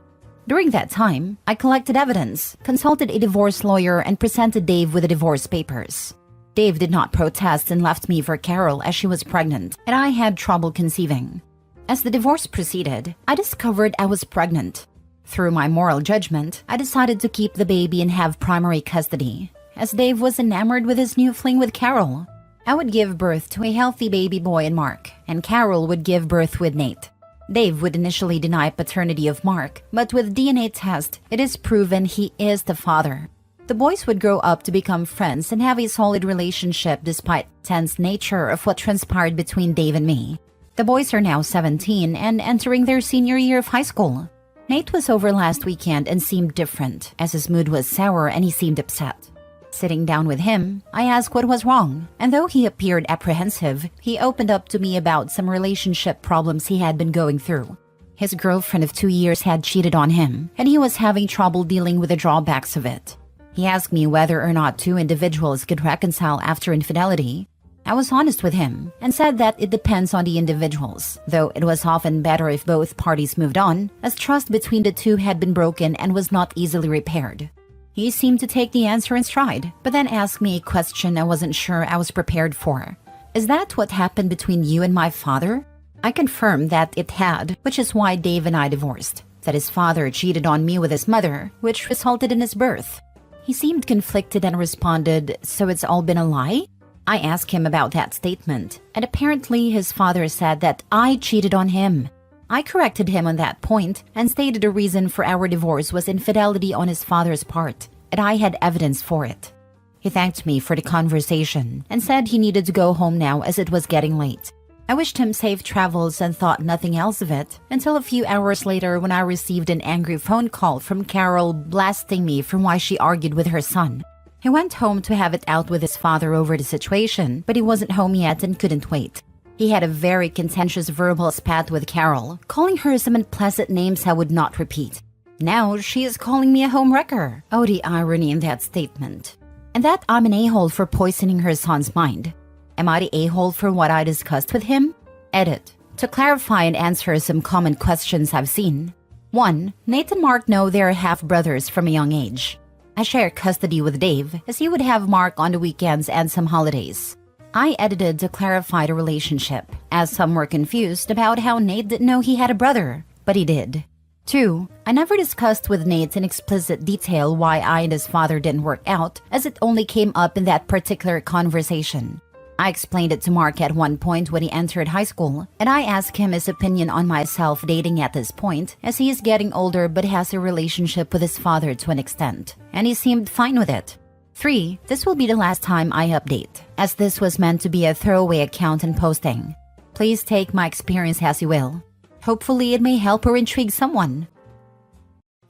S2: During that time, I collected evidence, consulted a divorce lawyer, and presented Dave with the divorce papers. Dave did not protest and left me for Carol as she was pregnant, and I had trouble conceiving. As the divorce proceeded, I discovered I was pregnant. Through my moral judgment, I decided to keep the baby and have primary custody, as Dave was enamored with his new fling with Carol. I would give birth to a healthy baby boy in Mark, and Carol would give birth with Nate. Dave would initially deny paternity of Mark, but with DNA test, it is proven he is the father. The boys would grow up to become friends and have a solid relationship despite the tense nature of what transpired between Dave and me. The boys are now 17 and entering their senior year of high school. Nate was over last weekend and seemed different, as his mood was sour and he seemed upset. Sitting down with him, I asked what was wrong, and though he appeared apprehensive, he opened up to me about some relationship problems he had been going through. His girlfriend of 2 years had cheated on him, and he was having trouble dealing with the drawbacks of it. He asked me whether or not two individuals could reconcile after infidelity. I was honest with him and said that it depends on the individuals, though it was often better if both parties moved on, as trust between the two had been broken and was not easily repaired. He seemed to take the answer in stride, but then asked me a question I wasn't sure I was prepared for. Is that what happened between you and my father? I confirmed that it had, which is why Dave and I divorced. That his father cheated on me with his mother, which resulted in his birth. He seemed conflicted and responded, "So it's all been a lie?" I asked him about that statement, and apparently his father said that I cheated on him. I corrected him on that point and stated the reason for our divorce was infidelity on his father's part, and I had evidence for it. He thanked me for the conversation and said he needed to go home now as it was getting late. I wished him safe travels and thought nothing else of it until a few hours later when I received an angry phone call from Carol blasting me for why she argued with her son. He went home to have it out with his father over the situation, but he wasn't home yet and couldn't wait. He had a very contentious verbal spat with Carol, calling her some unpleasant names I would not repeat. Now she is calling me a homewrecker. Oh, the irony in that statement. And that I'm an a-hole for poisoning her son's mind. Am I the a-hole for what I discussed with him? Edit. To clarify and answer some common questions I've seen. 1. Nate and Mark know they're half-brothers from a young age. I share custody with Dave, as he would have Mark on the weekends and some holidays. I edited to clarify the relationship, as some were confused about how Nate didn't know he had a brother, but he did. 2. I never discussed with Nate in explicit detail why AITA's father didn't work out, as it only came up in that particular conversation. I explained it to Mark at one point when he entered high school, and I asked him his opinion on myself dating at this point, as he is getting older but has a relationship with his father to an extent, and he seemed fine with it. 3. This will be the last time I update, as this was meant to be a throwaway account and posting. Please take my experience as you will. Hopefully it may help or intrigue someone.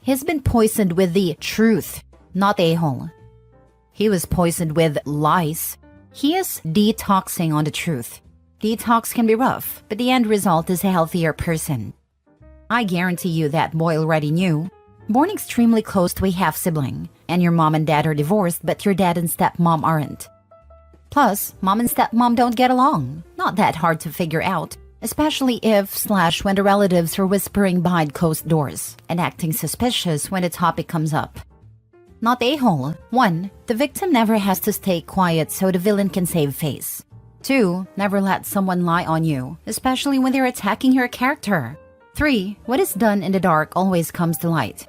S2: He's been poisoned with the truth, not a-hole. He was poisoned with lies. He is detoxing on the truth. Detox can be rough, but the end result is a healthier person. I guarantee you that boy already knew. Born extremely close to a half-sibling, and your mom and dad are divorced, but your dad and stepmom aren't. Plus, mom and stepmom don't get along. Not that hard to figure out. Especially if/when the relatives are whispering behind closed doors and acting suspicious when the topic comes up. Not a-hole. 1. The victim never has to stay quiet so the villain can save face. 2. Never let someone lie on you, especially when they're attacking your character. 3. What is done in the dark always comes to light.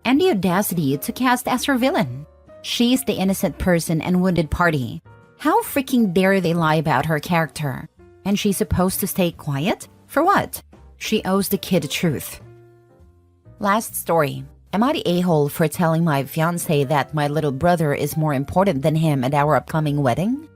S2: And the audacity to cast as her villain. She's the innocent person and wounded party. How freaking dare they lie about her character? And she's supposed to stay quiet? For what? She owes the kid the truth. Last story. Am I the a-hole for telling my fiancé that my little brother is more important than him at our upcoming wedding?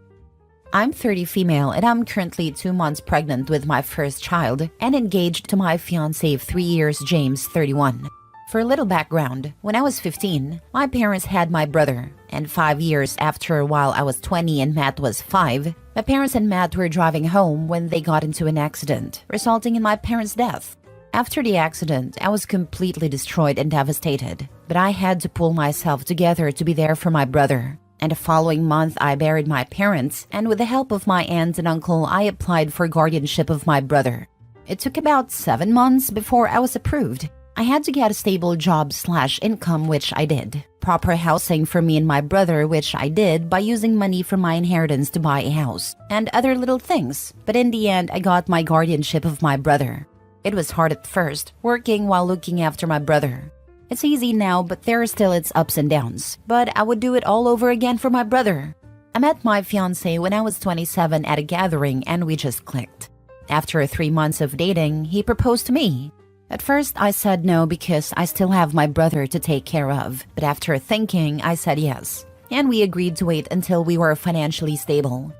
S2: I'm 30 female and I'm currently 2 months pregnant with my first child and engaged to my fiancé of 3 years, James, 31. For a little background, when I was 15, my parents had my brother, and 5 years after, while I was 20 and Matt was 5, my parents and Matt were driving home when they got into an accident, resulting in my parents' death. After the accident, I was completely destroyed and devastated, but I had to pull myself together to be there for my brother. And the following month, I buried my parents, and with the help of my aunt and uncle, I applied for guardianship of my brother. It took about 7 months before I was approved. I had to get a stable job/income, which I did. Proper housing for me and my brother, which I did by using money from my inheritance to buy a house, and other little things. But in the end, I got my guardianship of my brother. It was hard at first, working while looking after my brother. It's easy now, but there are still its ups and downs. But I would do it all over again for my brother. I met my fiancé when I was 27 at a gathering and we just clicked. After 3 months of dating, he proposed to me. At first, I said no because I still have my brother to take care of. But after thinking, I said yes. And we agreed to wait until we were financially stable.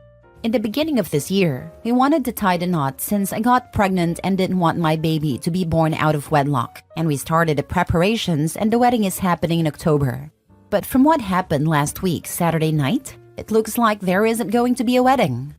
S2: In the beginning of this year, we wanted to tie the knot since I got pregnant and didn't want my baby to be born out of wedlock. And we started the preparations and the wedding is happening in October. But from what happened last week, Saturday night, it looks like there isn't going to be a wedding.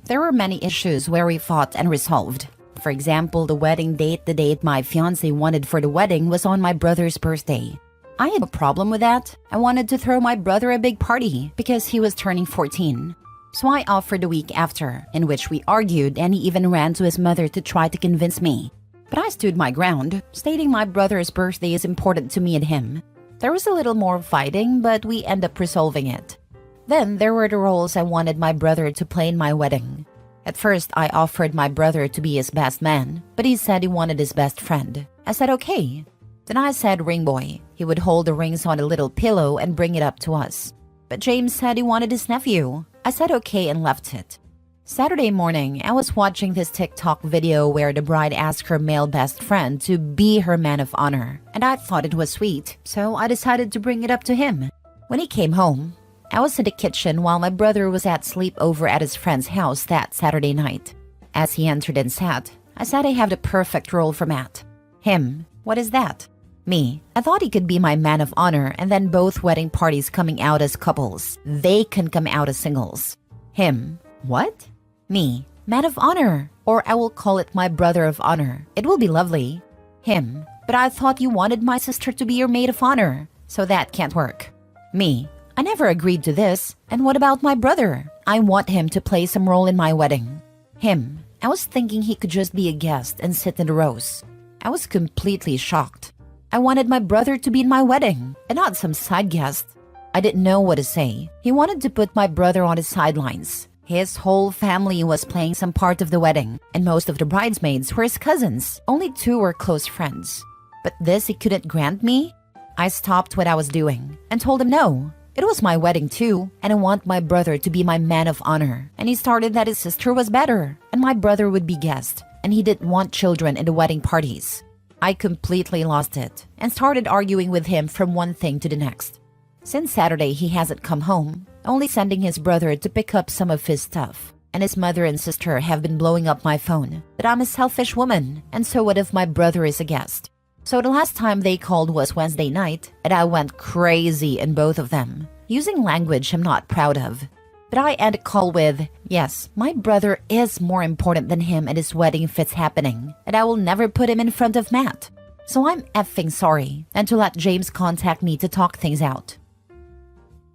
S2: There were many issues where we fought and resolved. For example, the wedding date, the date my fiancé wanted for the wedding was on my brother's birthday. I had a problem with that. I wanted to throw my brother a big party because he was turning 14. So I offered the week after, in which we argued and he even ran to his mother to try to convince me. But I stood my ground, stating my brother's birthday is important to me and him. There was a little more fighting, but we ended up resolving it. Then there were the roles I wanted my brother to play in my wedding. At first, I offered my brother to be his best man, but he said he wanted his best friend. I said okay. Then I said ring boy. He would hold the rings on a little pillow and bring it up to us. But James said he wanted his nephew. I said okay and left it. Saturday morning, I was watching this TikTok video where the bride asked her male best friend to be her man of honor, and I thought it was sweet, so I decided to bring it up to him. When he came home, I was in the kitchen while my brother was at sleepover at his friend's house that Saturday night. As he entered and sat, I said I have the perfect role for Matt. Him. What is that? Me. I thought he could be my man of honor and then both wedding parties coming out as couples. They can come out as singles. Him. What? Me. Man of honor. Or I will call it my brother of honor. It will be lovely. Him. But I thought you wanted my sister to be your maid of honor. So that can't work. Me. I never agreed to this. And what about my brother? I want him to play some role in my wedding. Him. I was thinking he could just be a guest and sit in the rows. I was completely shocked. I wanted my brother to be in my wedding and not some side guest. I didn't know what to say. He wanted to put my brother on his sidelines. His whole family was playing some part of the wedding, and most of the bridesmaids were his cousins. Only 2 were close friends. But this he couldn't grant me? I stopped what I was doing and told him no. It was my wedding too, and I want my brother to be my man of honor. And he started that his sister was better, and my brother would be guest, and he didn't want children in the wedding parties. I completely lost it and started arguing with him from one thing to the next. Since Saturday, he hasn't come home, only sending his brother to pick up some of his stuff. And his mother and sister have been blowing up my phone that I'm a selfish woman, and so what if my brother is a guest? So the last time they called was Wednesday night, and I went crazy in both of them, using language I'm not proud of. But I end a call with, yes, my brother is more important than him at his wedding if it's happening, and I will never put him in front of Matt. So I'm effing sorry, and to let James contact me to talk things out.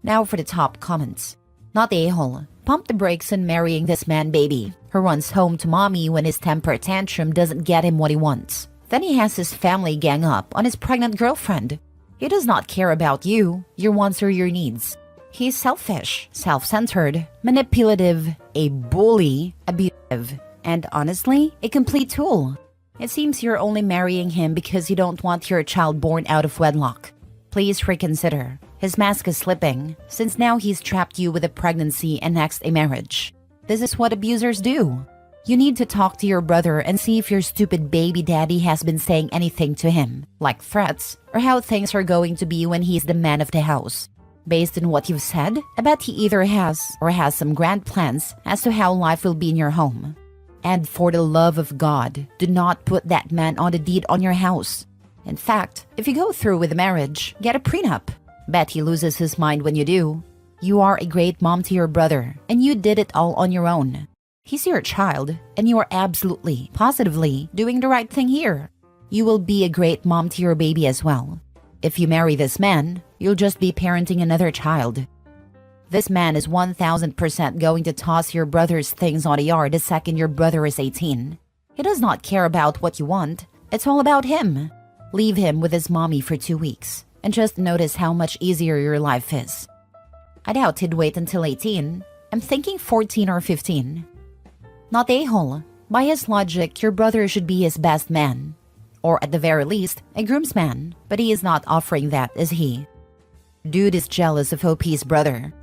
S2: Now for the top comments. Not the a-hole. Pump the brakes on marrying this man baby, who runs home to mommy when his temper tantrum doesn't get him what he wants. Then he has his family gang up on his pregnant girlfriend. He does not care about you, your wants or your needs. He's selfish, self-centered, manipulative, a bully, abusive, and honestly, a complete tool. It seems you're only marrying him because you don't want your child born out of wedlock. Please reconsider. His mask is slipping, since now he's trapped you with a pregnancy and next a marriage. This is what abusers do. You need to talk to your brother and see if your stupid baby daddy has been saying anything to him, like threats, or how things are going to be when he's the man of the house. Based on what you've said, I bet he either has or has some grand plans as to how life will be in your home. And for the love of God, do not put that man on the deed on your house. In fact, if you go through with the marriage, get a prenup. Bet he loses his mind when you do. You are a great mom to your brother, and you did it all on your own. He's your child, and you are absolutely, positively doing the right thing here. You will be a great mom to your baby as well. If you marry this man, you'll just be parenting another child. This man is 1000% going to toss your brother's things on the yard the second your brother is 18. He does not care about what you want. It's all about him. Leave him with his mommy for 2 weeks. And just notice how much easier your life is. I doubt he'd wait until 18. I'm thinking 14 or 15. Not the a-hole. By his logic, your brother should be his best man. Or at the very least, a groomsman. But he is not offering that, is he? Dude is jealous of OP's brother.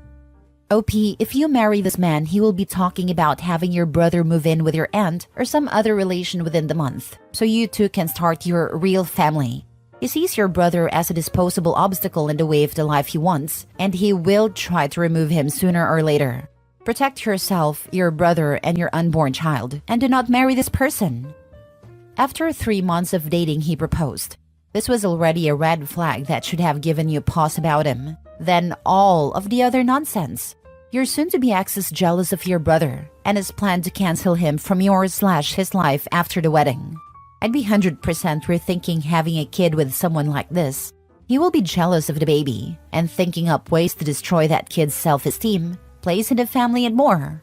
S2: OP, if you marry this man, he will be talking about having your brother move in with your aunt or some other relation within the month. So you two can start your real family. He sees your brother as a disposable obstacle in the way of the life he wants, and he will try to remove him sooner or later. Protect yourself, your brother, and your unborn child, and do not marry this person. After 3 months of dating, he proposed. This was already a red flag that should have given you pause about him. Then all of the other nonsense. Your soon-to-be ex is jealous of your brother, and has planned to cancel him from yours/his life after the wedding. I'd be 100% rethinking having a kid with someone like this. He will be jealous of the baby and thinking up ways to destroy that kid's self-esteem, place in the family, and more.